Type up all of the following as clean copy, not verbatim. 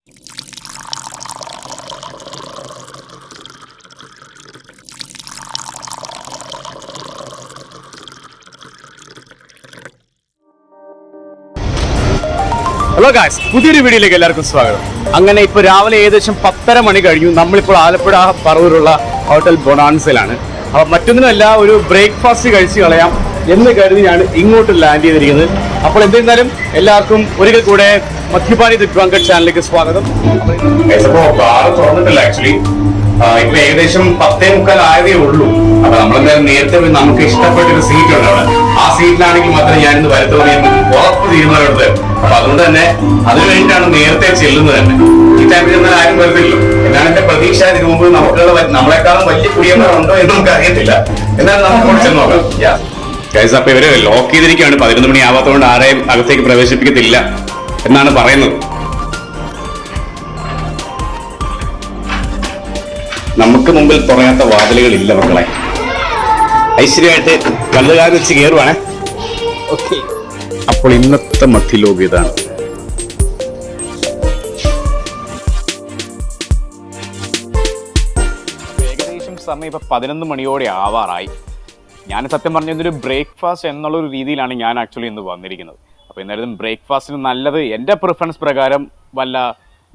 Hello guys, പുതിയൊരു വീഡിയോയിലേക്ക് എല്ലാവർക്കും സ്വാഗതം. അങ്ങനെ ഇപ്പോൾ രാവിലെ ഏകദേശം 10:30 മണി കഴിഞ്ഞു. നമ്മളിപ്പോൾ ആലപ്പുഴ പറവൂരുള്ള ഹോട്ടൽ ബൊണാൻസയിലാണ്. അപ്പോൾ മറ്റൊന്നിനുമല്ല, ഒരു ബ്രേക്ക്ഫാസ്റ്റ് കഴിച്ച് കളയാം എന്ന് കരുതി ഞാൻ ഇങ്ങോട്ട് ലാൻഡ് ചെയ്തിരിക്കുന്നത്. അപ്പോൾ എന്നിരുന്നാലും എല്ലാവർക്കും ഒരിക്കൽ കൂടെ മദ്യപാനി ദിഗ്വാങ്കഡ് ചാനലിലേക്ക് സ്വാഗതം. തുറന്നിട്ടില്ല ആക്ച്വലി, ഇപ്പൊ ഏകദേശം 10:45 ആയതേ ഉള്ളൂ. അപ്പൊ നമ്മളെന്തായാലും നേരത്തെ നമുക്ക് ഇഷ്ടപ്പെട്ടൊരു സീറ്റ് ഉണ്ട് അവിടെ. ആ സീറ്റിലാണെങ്കിൽ മാത്രമേ ഞാനിന്ന് വരത്തുള്ളൂ എന്ന് ഉറപ്പ് തീരുമാനമെടുത്ത്. അപ്പൊ അതുകൊണ്ട് തന്നെ അതിനു വേണ്ടിയിട്ടാണ് നേരത്തെ ചെല്ലുന്നത് തന്നെ. ഈ ടൈമിൽ ചെന്നാൽ ആരും വരത്തില്ലല്ലോ എന്നാണ് എന്റെ പ്രതീക്ഷ. ഇതിനു മുമ്പ് നമ്മളെക്കാളും വലിയ കുടിയന്മാരുണ്ടോ എന്ന് നമുക്ക് അറിയത്തില്ല. എന്നാലും നമുക്ക് ചെന്ന് നോക്കാം. ഗൈസ്, അപ്പൊ ഇവര് ലോക്ക് ചെയ്തിരിക്കുകയാണ്. 11 മണി ആവാത്തതുകൊണ്ട് ആരെയും അകത്തേക്ക് പ്രവേശിപ്പിക്കത്തില്ല എന്നാണ് പറയുന്നത്. നമുക്ക് മുമ്പിൽ തുറയാത്ത വാതിലുകളില്ല മക്കളെ. ഐശ്വര്യമായിട്ട് കല്ലുകാർ വെച്ച് കയറുവാണേ. ഓക്കെ, അപ്പോൾ ഇന്നത്തെ മധ്യലോകം ഇതാണ്. ഏകദേശം സമയം ഇപ്പൊ 11 മണിയോടെ ആവാറായി. ഞാൻ സത്യം പറഞ്ഞ ഇതൊരു ബ്രേക്ക്ഫാസ്റ്റ് എന്നുള്ളൊരു രീതിയിലാണ് ഞാൻ ആക്ച്വലി ഇന്ന് വന്നിരിക്കുന്നത്. അപ്പോൾ എന്നാലും ബ്രേക്ക്ഫാസ്റ്റിന് നല്ലത് എൻ്റെ പ്രിഫറൻസ് പ്രകാരം വല്ല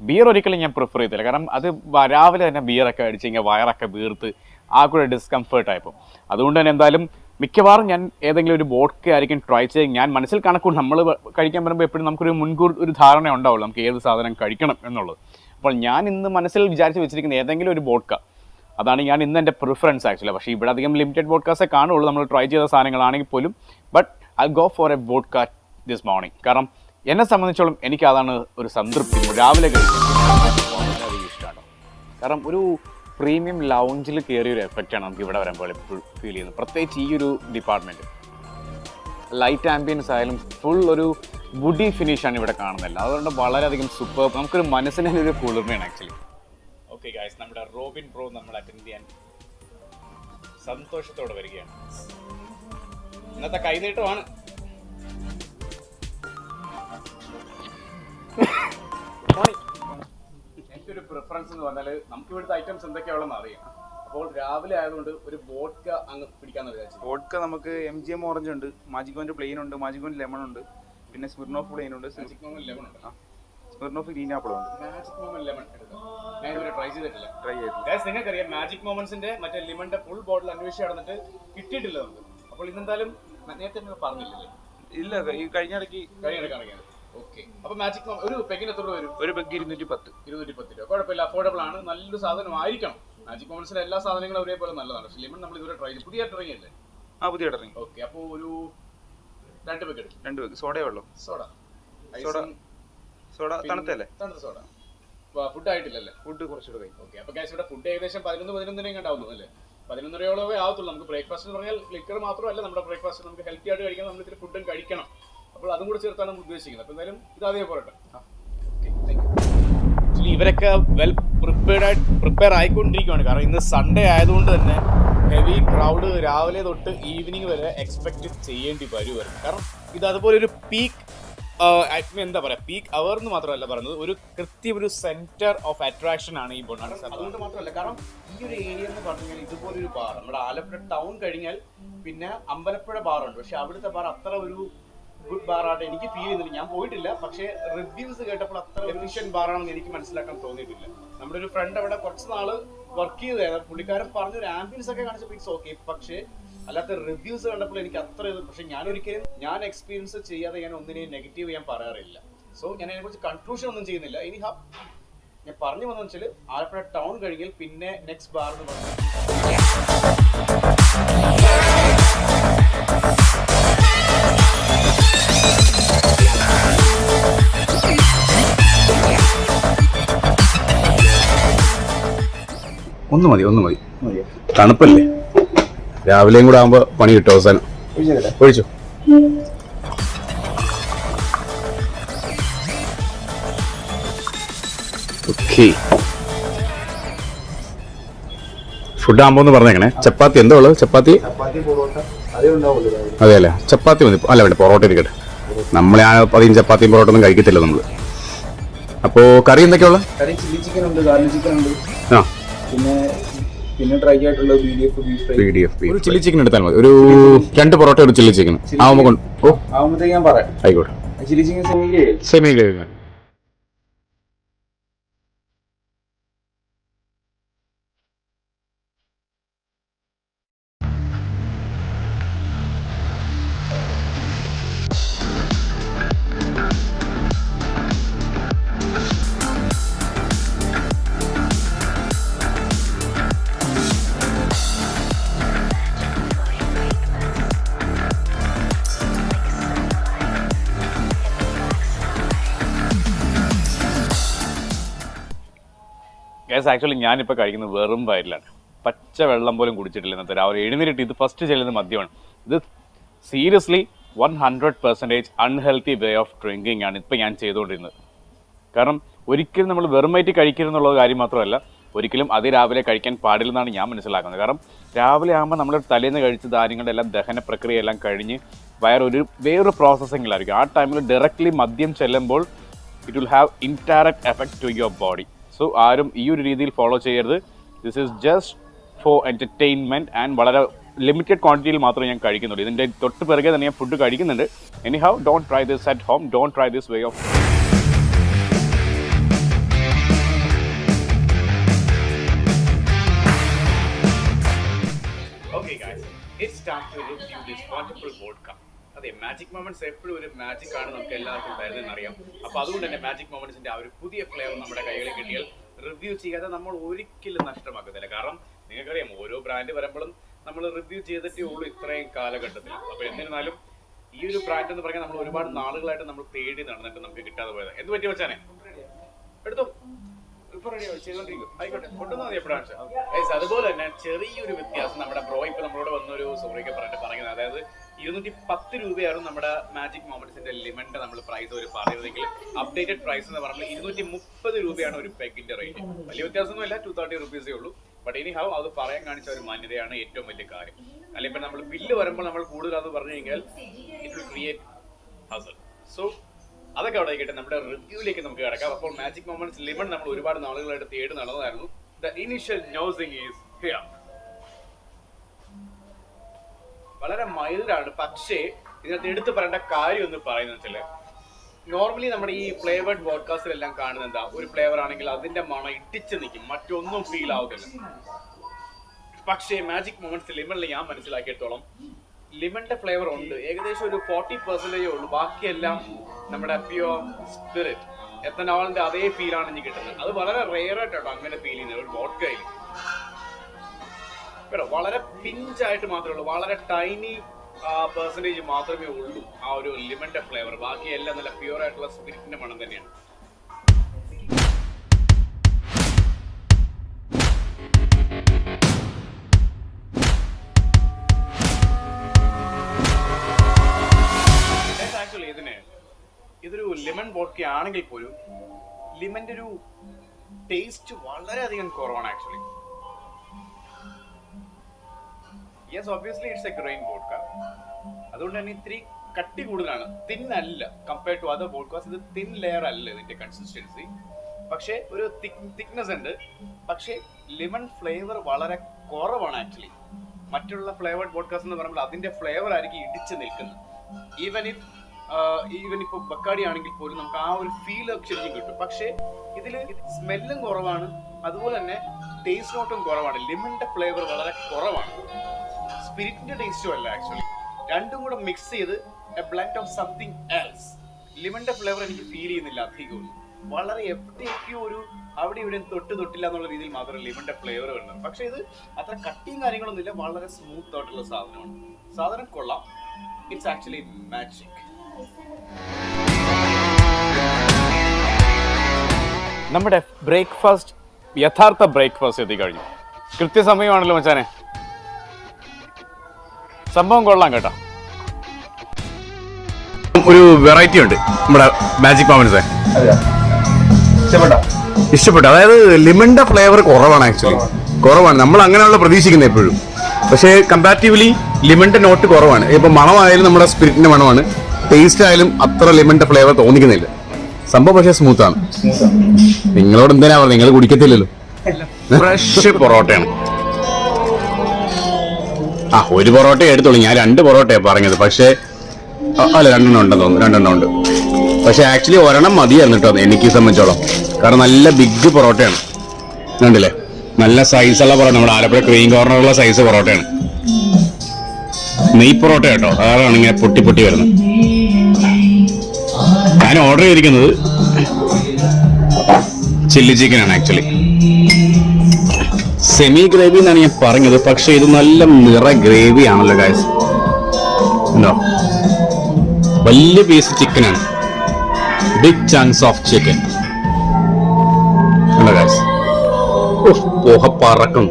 ബിയർ ഒരിക്കലും ഞാൻ പ്രിഫർ ചെയ്തില്ല. കാരണം അത് രാവിലെ തന്നെ ബിയറൊക്കെ അടിച്ച് കഴിഞ്ഞാൽ വയറൊക്കെ വീർത്ത് ആ കൂടെ ഡിസ്കംഫേർട്ടായപ്പോൾ. അതുകൊണ്ട് തന്നെ എന്തായാലും മിക്കവാറും ഞാൻ ഏതെങ്കിലും ഒരു വോഡ്ക ആയിരിക്കും ട്രൈ ചെയ്ത്. ഞാൻ മനസ്സിൽ കണക്കൂടും. നമ്മൾ കഴിക്കാൻ വരുമ്പോൾ എപ്പോഴും നമുക്കൊരു മുൻകൂർ ഒരു ധാരണ ഉണ്ടാവുള്ളൂ നമുക്ക് ഏത് സാധനം കഴിക്കണം എന്നുള്ളത്. അപ്പോൾ ഞാൻ ഇന്ന് മനസ്സിൽ വിചാരിച്ച് വെച്ചിരിക്കുന്ന ഏതെങ്കിലും ഒരു വോഡ്ക, അതാണ് ഞാൻ ഇന്ന് എൻ്റെ പ്രിഫറൻസ് ആക്ച്വലി. പക്ഷേ ഇവിടെ അധികം ലിമിറ്റഡ് വോഡ്കാസേ കാണുള്ളൂ നമ്മൾ ട്രൈ ചെയ്ത സാധനങ്ങളാണെങ്കിൽ പോലും. But I go for A vodka this morning. കാരണം എന്നെ സംബന്ധിച്ചോളം എനിക്ക് അതാണ് ഒരു സംതൃപ്തി. രാവിലെ കഴിക്കാൻ വളരെയധികം ഇഷ്ടമാണ്. കാരണം ഒരു പ്രീമിയം ലൗഞ്ചിൽ കയറിയൊരു എഫക്റ്റാണ് നമുക്ക് ഇവിടെ വരുമ്പോൾ എപ്പോഴും ഫീൽ ചെയ്യുന്നത്. പ്രത്യേകിച്ച് ഈ ഒരു ഡിപ്പാർട്ട്മെൻറ്റ് ലൈറ്റ് ആംബിയൻസ് ആയാലും ഫുൾ ഒരു വുഡി ഫിനിഷാണ് ഇവിടെ കാണുന്നില്ല. അതുകൊണ്ട് വളരെയധികം സൂപ്പർ. നമുക്കൊരു മനസ്സിന് ഒരു കുളിർമയാണ് ആക്ച്വലി. ഓക്കെ ഗൈസ്, നമ്മുടെ റോബിൻ ബ്രോ നമ്മൾ അറ്റൻഡ് ചെയ്യാൻ സന്തോഷത്തോടെ വരികയാണ്. ഇന്നത്തെ കൈനീട്ടമാണ്. എനിക്കൊരു പ്രിഫറൻസ് എന്ന് പറഞ്ഞാൽ നമുക്ക് ഇവിടുത്തെ ഐറ്റംസ് എന്തൊക്കെയാണെന്ന് അറിയാം. അപ്പോൾ രാവിലെ ആയതുകൊണ്ട് ഒരു വോഡ്ക അങ്ങ് പിടിക്കാന്ന് വിചാരിച്ചു. വോഡ്ക നമുക്ക് MGM ഓറഞ്ച് ഉണ്ട്, മാജിക് മോൻ്റെ പ്ലെയിൻ ഉണ്ട്, മാജിക് മോൻ ലെമൺ ഉണ്ട്, പിന്നെ സ്മിർനോഫ് പ്ലെയിൻ ഉണ്ട്, മാജിക് മോമൻ ലെമൺ ഉണ്ട്, സ്മിർനോഫ് ഗ്രീൻ ആപ്പിൾ ഉണ്ട്. മാജിക് മോമൻ ലെമൺ എടുക്കാം. ഞാൻ ഇതുവരെ ട്രൈ ചെയ്തിട്ടില്ല. ചെയ്തിട്ടില്ല. നിങ്ങൾക്കറിയാം മാജിക് മോമൻസിന്റെ മറ്റേ ലിമണിന്റെ ഫുൾ ബോട്ടിൽ അന്വേഷിച്ച് നടന്നിട്ട് കിട്ടിയിട്ടില്ല നമുക്ക്. അപ്പോൾ ഇന്നെന്തായാലും നേരത്തെ പറഞ്ഞില്ലല്ലേ? ഇല്ല, ഈ കഴിഞ്ഞ ഇടയ്ക്ക് ഇറങ്ങിയത്. ഓക്കെ, അപ്പൊ മാജിക് മോമൻ ഒരു പെഗിന് എത്ര രൂപ വരും? ഒരു പെഗ് 210 രൂപ. കുഴപ്പമില്ല, അഫോർഡബിൾ ആണ്. നല്ലൊരു സാധനം ആയിരിക്കണം. മാജിക് മോമൻസിന്റെ എല്ലാ സാധനങ്ങളും ഒരേപോലെ നല്ലതാണ്. പക്ഷേ ലിമൺ നമ്മൾ ഇതുവരെ ട്രൈ ചെയ്തു. പുതിയതായിട്ട് ഇറങ്ങിയല്ലേ? പുതിയ ഇറങ്ങി. ഓക്കെ, അപ്പോൾ ഒരു 2 പെഗ് എടുക്കും. 2 പെഗ്. സോഡയോ വെള്ളം? സോഡ. തണുത്തല്ലേ? തണുത്ത സോഡ. ഫുഡ് ആയിട്ടില്ലല്ലേ? ഫുഡ് കുറച്ചുകൂടെ കഴിയും. ഓക്കെ, അപ്പൊ ഗൈസ് ഇവിടെ ഫുഡ് ഏകദേശം 11 കണ്ടാവുന്നു അല്ലേ? 11:30 ആവത്തുള്ളൂ. നമുക്ക് ബ്രേക്ക്ഫാസ്റ്റ് എന്ന് പറഞ്ഞാൽ ലിക്കർ മാത്രമല്ല, നമ്മുടെ ബ്രേക്ക്ഫാസ്റ്റ് നമുക്ക് ഹെൽത്തി ആയിട്ട് കഴിക്കണം. നമ്മൾ ഇത്തിരി ഫുഡും കഴിക്കണം. അപ്പോൾ അതും കൂടെ ചേർത്താണ് നമ്മൾ ഉദ്ദേശിക്കുന്നത്. അപ്പോൾ എന്തായാലും ഇത് അതേ പോരട്ടെ. ആക്ച്വലി ഇവരൊക്കെ വെൽ പ്രിപ്പയർ ആയിക്കൊണ്ടിരിക്കുകയാണ്. കാരണം ഇന്ന് സൺഡേ ആയതുകൊണ്ട് തന്നെ ഹെവി ക്രൗഡ് രാവിലെ തൊട്ട് ഈവനിങ് വരെ എക്സ്പെക്ട് ചെയ്യേണ്ടി വരുമായിരുന്നു. കാരണം ഇത് അതുപോലെ ഒരു പീക്ക് എന്താ പറയുക, പീക്ക് അവർ എന്ന് മാത്രമല്ല പറയുന്നത്, ഒരു കൃത്യം ഒരു സെന്റർ ഓഫ് അട്രാക്ഷൻ ആണ് ഈ ബൊണാൻസ. അതുകൊണ്ട് മാത്രമല്ല, കാരണം ഈ ഒരു ഏരിയ എന്ന് പറഞ്ഞു കഴിഞ്ഞാൽ ഇതുപോലൊരു ബാർ നമ്മുടെ ആലപ്പുഴ ടൗൺ കഴിഞ്ഞാൽ പിന്നെ അമ്പലപ്പുഴ ബാറുണ്ട്. പക്ഷെ അവിടുത്തെ ബാർ അത്ര ഒരു ഗുഡ് ബാറായിട്ട് എനിക്ക് ഫീൽ ചെയ്യുന്നില്ല. ഞാൻ പോയിട്ടില്ല, പക്ഷേ റിവ്യൂസ് കേട്ടപ്പോൾ അത്ര എഫിഷ്യന്റ് ബാറാണെന്ന് എനിക്ക് മനസ്സിലാക്കാൻ തോന്നിയിട്ടില്ല. നമ്മുടെ ഒരു ഫ്രണ്ട് അവിടെ കുറച്ച് നാള് വർക്ക് ചെയ്തതാണ്. പുള്ളിക്കാരൻ പറഞ്ഞൊരു ആംബിയൻസ് ഒക്കെ കാണിച്ചപ്പോൾ ഇറ്റ്സ് ഓക്കെ. പക്ഷേ അല്ലാത്ത റിവ്യൂസ് കണ്ടപ്പോൾ എനിക്ക് അത്ര ഇത്. പക്ഷെ ഞാൻ എക്സ്പീരിയൻസ് ചെയ്യാതെ ഞാൻ ഒന്നിനെയും നെഗറ്റീവ് ഞാൻ പറയാറില്ല. സോ ഞാൻ അതിനെക്കുറിച്ച് കൺക്ലൂഷൻ ഒന്നും ചെയ്യുന്നില്ല. ഇനി ഞാൻ പറഞ്ഞു വന്നെന്ന് വെച്ചാൽ ആലപ്പുഴ ടൗൺ കഴിഞ്ഞാൽ പിന്നെ നെക്സ്റ്റ് ബാർ എന്ന് പറഞ്ഞു ഒന്ന് മതി. തണുപ്പല്ലേ, രാവിലെയും കൂടെ ആകുമ്പോ പണി കിട്ടും. അവസാനം ഒഴിച്ചോ. ഓക്കെ, ഫുഡ് ആകുമ്പോ ഒന്ന് പറഞ്ഞേക്കണേ. ചപ്പാത്തി എന്തോ ഉള്ളത്? ചപ്പാത്തി അതെ അല്ലേ? ചപ്പാത്തി മതി. അല്ല വേണ്ട, പൊറോട്ട ഇരിക്കട്ടെ. നമ്മളെ അധികം ചപ്പാത്തിയും പൊറോട്ട ഒന്നും കഴിക്കത്തില്ല നമ്മൾ. അപ്പോൾ കറി എന്തൊക്കെയുള്ള? കറി ചില്ലി ചിക്കൻ ഉണ്ട്, ഗാർലിക് ചിക്കൻ ഉണ്ട്, ആ പിന്നെ ഡ്രൈ ആയിട്ടുള്ള BDF ഒരു ചില്ലി ചിക്കൻ എടുത്താൽ മതി. ഒരു 2 പൊറോട്ട ഒരു ചില്ലി ചിക്കൻ ആവുമ്പോഴത്തേക്ക് ഞാൻ പറയാം. ആയിക്കോട്ടെ. Chilli chicken semi gravy. Guys actually ഞാനിപ്പോൾ കഴിക്കുന്നത് വെറും വയറിലാണ്. പച്ച വെള്ളം പോലും കുടിച്ചിട്ടില്ല ഇന്നത്തെ രാവിലെ എഴുന്നേറ്റ്. ഇത് ഫസ്റ്റ് ചെല്ലുന്ന മദ്യമാണ്. ഇത് seriously 100% unhealthy way of drinking ആണ് ഇപ്പം ഞാൻ ചെയ്തുകൊണ്ടിരുന്നത്. കാരണം ഒരിക്കലും നമ്മൾ വെറും വയറ്റി കഴിക്കരുതെന്നുള്ള കാര്യം മാത്രമല്ല, ഒരിക്കലും അതിരാവിലെ കഴിക്കാൻ പാടില്ലെന്നാണ് ഞാൻ മനസ്സിലാക്കുന്നത്. കാരണം രാവിലെ ആകുമ്പോൾ നമ്മൾ തലേന്ന് കഴിച്ച ധാന്യങ്ങളുടെ എല്ലാം ദഹന പ്രക്രിയ എല്ലാം കഴിഞ്ഞ് വേറൊരു പ്രോസസ്സിങ്ങിലായിരിക്കും. ആ ടൈമിൽ ഡയറക്റ്റ്ലി മദ്യം ചെല്ലുമ്പോൾ it will have indirect effect to your body. So ആരും ഈ ഒരു രീതിയിൽ ഫോളോ ചെയ്യരുത്. This is just for entertainment and വളരെ ലിമിറ്റഡ് ക്വാണ്ടിറ്റിയിൽ മാത്രമേ ഞാൻ കഴിക്കുന്നുള്ളൂ. ഇതിൻ്റെ തൊട്ട് പിറകെ തന്നെ ഞാൻ ഫുഡ് കഴിക്കുന്നുണ്ട്. Any how don't try this at home, don't try this way of. Okay guys, it's time to review this wonderful vodka. അതെ, മാജിക് മൊമെന്റ്സ് എപ്പോഴും ഒരു മാജിക് ആണ് നമുക്ക് എല്ലാവർക്കും തരുന്നതെന്ന് അറിയാം. അപ്പോൾ അതുകൊണ്ട് തന്നെ മാജിക് മൊമെന്റ്സിന്റെ ആ ഒരു പുതിയ ഫ്ലേവർ നമ്മുടെ കൈകളിൽ കിട്ടിയാൽ റിവ്യൂ ചെയ്യാതെ നമ്മൾ ഒരിക്കലും നഷ്ടമാക്കുന്നില്ല. കാരണം നിങ്ങൾക്കറിയാം, ഓരോ ബ്രാൻഡ് വരുമ്പോഴും നമ്മൾ റിവ്യൂ ചെയ്തിട്ടേ ഉള്ളൂ ഇത്രയും കാലഘട്ടത്തിൽ. അപ്പോൾ എന്നിരുന്നാലും ഈ ഒരു ബ്രാൻഡ് എന്ന് പറഞ്ഞാൽ നമ്മൾ ഒരുപാട് നാളുകളായിട്ട് നമ്മൾ തേടി നടന്നിട്ട് നമുക്ക് കിട്ടാതെ പോയത്. എന്ത് പറ്റി വെച്ചാനെ എടുത്തോ, ഇപ്പൊ റെഡി ചെയ്തോണ്ടിരിക്കും. ആയിക്കോട്ടെ, കൊണ്ടുവന്നാൽ മതി എപ്പോഴാണ്. അതുപോലെ തന്നെ ചെറിയൊരു വ്യത്യാസം നമ്മുടെ ബ്രോ ഇപ്പൊ നമ്മളോട് വന്നൊരു സോറിയൊക്കെ പറഞ്ഞത്, അതായത് 210 രൂപയായിരുന്നു നമ്മുടെ മാജിക് മൊമെന്റ്സിന്റെ ലിമന്റെ നമ്മൾ പ്രൈസ് ഒരു പറയുന്നതെങ്കിൽ അപ്ഡേറ്റഡ് പ്രൈസ് എന്ന് പറഞ്ഞാൽ 230 രൂപയാണ് ഒരു പെഗിന്റെ റേറ്റ്. വലിയ വ്യത്യാസമൊന്നുമില്ല, 230 റുപ്പീസേ ഉള്ളൂ. ബട്ട് ഇനി ഹൗ അത് പറയാൻ കാണിച്ച ഒരു മാന്യതയാണ് ഏറ്റവും വലിയ കാര്യം. അല്ലെങ്കിൽ ഇപ്പൊ നമ്മൾ ബില്ല് വരുമ്പോൾ നമ്മൾ കൂടുതലാന്ന് പറഞ്ഞു കഴിഞ്ഞാൽ ഇറ്റ് വിൽ ക്രിയേറ്റ് ഹസൽ. സോ അതൊക്കെ അവിടെ ആയിക്കട്ടെ, നമ്മുടെ റിവ്യൂയിലേക്ക് നമുക്ക് കിടക്കാം. അപ്പോൾ മാജിക് മൊമെന്റ്സ് ലിമൺ നമ്മൾ ഒരുപാട് നാളുകളായിട്ട് തേടി നടന്നതായിരുന്നു. The initial nosing is here. വളരെ മൈൽഡാണ്. പക്ഷേ ഇതിനകത്ത് എടുത്തു പറയേണ്ട കാര്യം എന്ന് പറയുന്നത് വെച്ചാൽ, നോർമലി നമ്മുടെ ഈ ഫ്ലേവേർഡ് വോഡ്കാസ്റ്റിലെല്ലാം കാണുന്നത് എന്താ, ഒരു ഫ്ലേവർ ആണെങ്കിൽ അതിന്റെ മണം ഇട്ടിച്ച് നിൽക്കും, മറ്റൊന്നും ഫീൽ ആവുന്നില്ല. പക്ഷേ മാജിക് മൊമെന്റ്സ് ലിമണിൽ ഞാൻ മനസ്സിലാക്കിയെടുത്തോളം ലിമണിന്റെ ഫ്ലേവർ ഉണ്ട്, ഏകദേശം ഒരു 40% ഉള്ളൂ. ബാക്കിയെല്ലാം നമ്മുടെ പ്യുവർ സ്പിരിറ്റ് എത്തനോളിന്റെ അതേ ഫീലാണ് എനിക്ക് കിട്ടുന്നത്. അത് വളരെ റെയർ ആയിട്ടാണ് അങ്ങനെ ഫീൽ ചെയ്യുന്നത് ഒരു വോഡ്കയിൽ. വളരെ പിഞ്ചായിട്ട് മാത്രമേ ഉള്ളൂ, വളരെ ടൈനി പെർസെൻറ്റേജ് മാത്രമേ ഉള്ളൂ ആ ഒരു ലിമന്റെ ഫ്ലേവർ. ബാക്കിയെല്ലാം നല്ല പ്യുവർ ആയിട്ടുള്ള സ്പിരിറ്റിന്റെ മണം തന്നെയാണ്. ആക്ച്വലി ഇതൊരു ലെമൺ വോഡ്ക ആണെങ്കിൽ പോലും ലിമന്റെ ഒരു ടേസ്റ്റ് വളരെയധികം കുറവാണ് actually. Yes, obviously it's A grain vodka. അതുകൊണ്ട് തന്നെ ഇത്തിരി കട്ടി കൂടുതലാണ്, തിൻ അല്ല കമ്പയർഡ് ടു അതർ വോഡ്കാസ്. ഇത് തിൻ ലെയർ അല്ല ഇതിന്റെ കൺസിസ്റ്റൻസി, പക്ഷേ ഒരു തിക്നെസ് ഉണ്ട്. പക്ഷേ ലിമൺ ഫ്ലേവർ വളരെ കുറവാണ് ആക്ച്വലി. മറ്റുള്ള ഫ്ലേവേർഡ് വോഡ്കാസ് എന്ന് പറയുമ്പോൾ അതിന്റെ ഫ്ലേവർ ആയിരിക്കും ഇടിച്ച് നിൽക്കുന്നത്. ഈവൻ ഇപ്പോൾ ബക്കാടി ആണെങ്കിൽ പോലും നമുക്ക് ആ ഒരു ഫീൽ ശരിക്കും കിട്ടും. പക്ഷേ ഇതിൽ സ്മെല്ലും കുറവാണ്, അതുപോലെ തന്നെ ടേസ്റ്റ് നോട്ടും കുറവാണ്. ലിമണിന്റെ ഫ്ലേവർ വളരെ കുറവാണ്, സ്പിരിറ്റിന്റെ ടേസ്റ്റും അല്ല ആക്ച്വലി. രണ്ടും കൂടെ മിക്സ് ചെയ്ത് a blend of something else. ലിമണിന്റെ ഫ്ലേവർ എനിക്ക് ഫീൽ ചെയ്യുന്നില്ല അധികമൊന്നും. വളരെ എവിടെയൊക്കെയോ ഒരു അവിടെ ഇവിടെയും തൊട്ടില്ല എന്നുള്ള രീതിയിൽ മാത്രം ലിമണിന്റെ ഫ്ലേവർ വരുന്നത്. പക്ഷെ ഇത് അത്ര കട്ടിയും കാര്യങ്ങളൊന്നും ഇല്ല, വളരെ സ്മൂത്ത് ആയിട്ടുള്ള സാധനമാണ്. സാധനം കൊള്ളാം. It's actually magic. നമ്മുടെ ബ്രേക്ക്ഫാസ്റ്റ്, യഥാർത്ഥ ബ്രേക്ക്ഫാസ്റ്റ് എത്തി കഴിഞ്ഞു. കൃത്യസമയമാണല്ലോ മച്ചാനെ. സംഭവം കൊള്ളാം കേട്ടോ. ഒരു വെറൈറ്റി ഉണ്ട് നമ്മുടെ മാജിക് മൊമെന്റ്സ്. ഇഷ്ടപ്പെട്ടു. അതായത് ലിമണിന്റെ ഫ്ലേവർ കുറവാണ് ആക്ച്വലി, കുറവാണ്. നമ്മൾ അങ്ങനെയുള്ള പ്രതീക്ഷിക്കുന്നത് എപ്പോഴും. പക്ഷേ കമ്പാരിറ്റീവ്ലി ലിമണിന്റെ നോട്ട് കുറവാണ്. ഇപ്പൊ മണമായാലും നമ്മുടെ സ്പിരിറ്റിന്റെ മണമാണ്, ടേസ്റ്റ് ആയാലും അത്ര ലിമണിന്റെ ഫ്ലേവർ തോന്നിക്കുന്നില്ല. സംഭവം പക്ഷേ സ്മൂത്താണ്. നിങ്ങളോട് എന്തിനാ പറഞ്ഞത്, നിങ്ങൾ കുടിക്കത്തില്ലല്ലോ. ഫ്രഷ് പൊറോട്ടയാണ്. ഒരു പൊറോട്ട എടുത്തോളൂ, ഞാൻ 2 പൊറോട്ടയാണ് പറഞ്ഞത്. പക്ഷേ അല്ല 2 ഉണ്ടെന്ന് തോന്നുന്നു, 2 ഉണ്ട്. പക്ഷെ ആക്ച്വലി 1 മതിയായിരുന്നു കേട്ടോ എനിക്ക് സംബന്ധിച്ചോളം. കാരണം നല്ല ബിഗ് പൊറോട്ടയാണ്, കണ്ടില്ലേ, നല്ല സൈസുള്ള പൊറോട്ട. നമ്മുടെ ആലപ്പുഴ ക്രീം കോർണറുള്ള സൈസ് പൊറോട്ടയാണ്. നെയ് പൊറോട്ട കേട്ടോ, അതാണ് ഇങ്ങനെ പൊട്ടി പൊട്ടി വരുന്നത്. ഞാൻ ഓർഡർ ചെയ്തിരിക്കുന്നത് ചില്ലി ചിക്കനാണ്. ആക്ച്വലി സെമി ഗ്രേവി എന്നാണ് ഞാൻ പറഞ്ഞത്, പക്ഷെ ഇത് നല്ല നിറ ഗ്രേവി ആണല്ലോ ഗൈസ്. ഉണ്ടോ, വലിയ പീസ് ചിക്കനാണ്, ബിഗ് ചങ്ക്സ് ഓഫ് ചിക്കൻ. ഉണ്ടോ ഗൈസ്, പോഹ പറക്കും.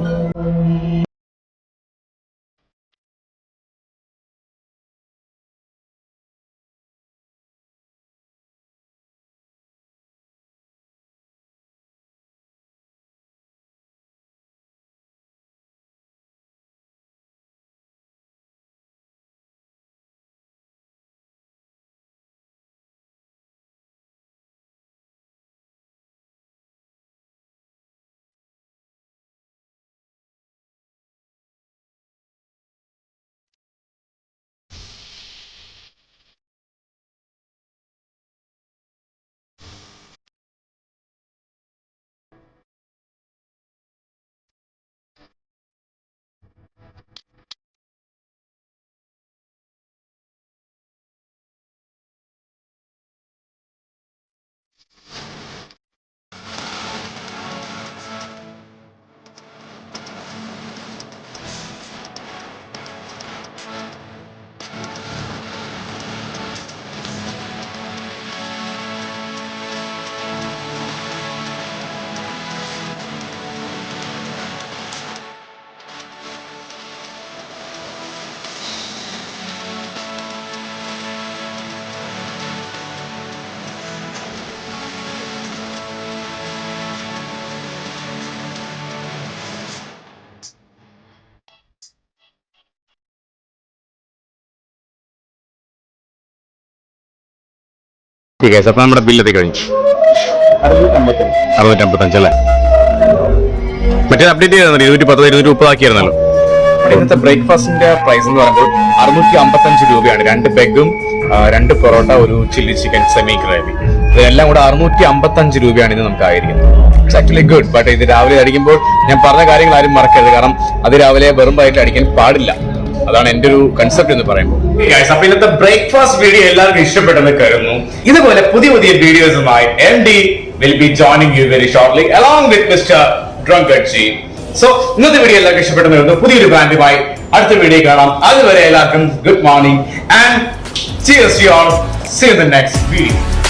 അപ്പൊ നമ്മുടെ ബില്ലെത്തി കഴിഞ്ഞു, 655 അല്ലേ. മറ്റേ അപ്ഡേറ്റ് ചെയ്താൽ 210 230 ആക്കിയായിരുന്നല്ലോ. ഇന്നത്തെ ബ്രേക്ക്ഫാസ്റ്റിന്റെ പ്രൈസ് എന്ന് പറയുമ്പോൾ 655 രൂപയാണ്. 2 ബെഗും 2 പൊറോട്ട, ഒരു ചില്ലി ചിക്കൻ, സെമി ഗ്രേവി, ഇതെല്ലാം കൂടെ 655 രൂപയാണ് ഇന്ന് നമുക്ക് ആയിരിക്കുന്നത്. It's actually good. ബട്ട് ഇത് രാവിലെ അടിക്കുമ്പോൾ ഞാൻ പറഞ്ഞ കാര്യങ്ങൾ ആരും മറക്കരുത്, കാരണം അത് രാവിലെ വെറും വയറ്റിൽ അടിക്കാൻ പാടില്ല. അതാണ് എന്റെ ഒരു കൺസെപ്റ്റ് എന്ന് പറയുമ്പോൾ. അപ്പൊ ഇന്നത്തെ ബ്രേക്ക്ഫാസ്റ്റ് വീഡിയോ എല്ലാവർക്കും ഇഷ്ടപ്പെട്ടെന്ന് കരുതുന്നു. ഇതുപോലെ പുതിയ പുതിയ വീഡിയോസുമായി MD will be joining you very shortly along with Mr. Drunkard G. So ഇന്നത്തെ വീഡിയോ എല്ലാവർക്കും ഇഷ്ടപ്പെട്ടെന്ന് കരുതുന്നു. പുതിയൊരു ബ്രാൻഡുമായി അടുത്ത വീഡിയോ കാണാം. അതുവരെ എല്ലാവർക്കും good morning and cheers to you all. See you in the next video.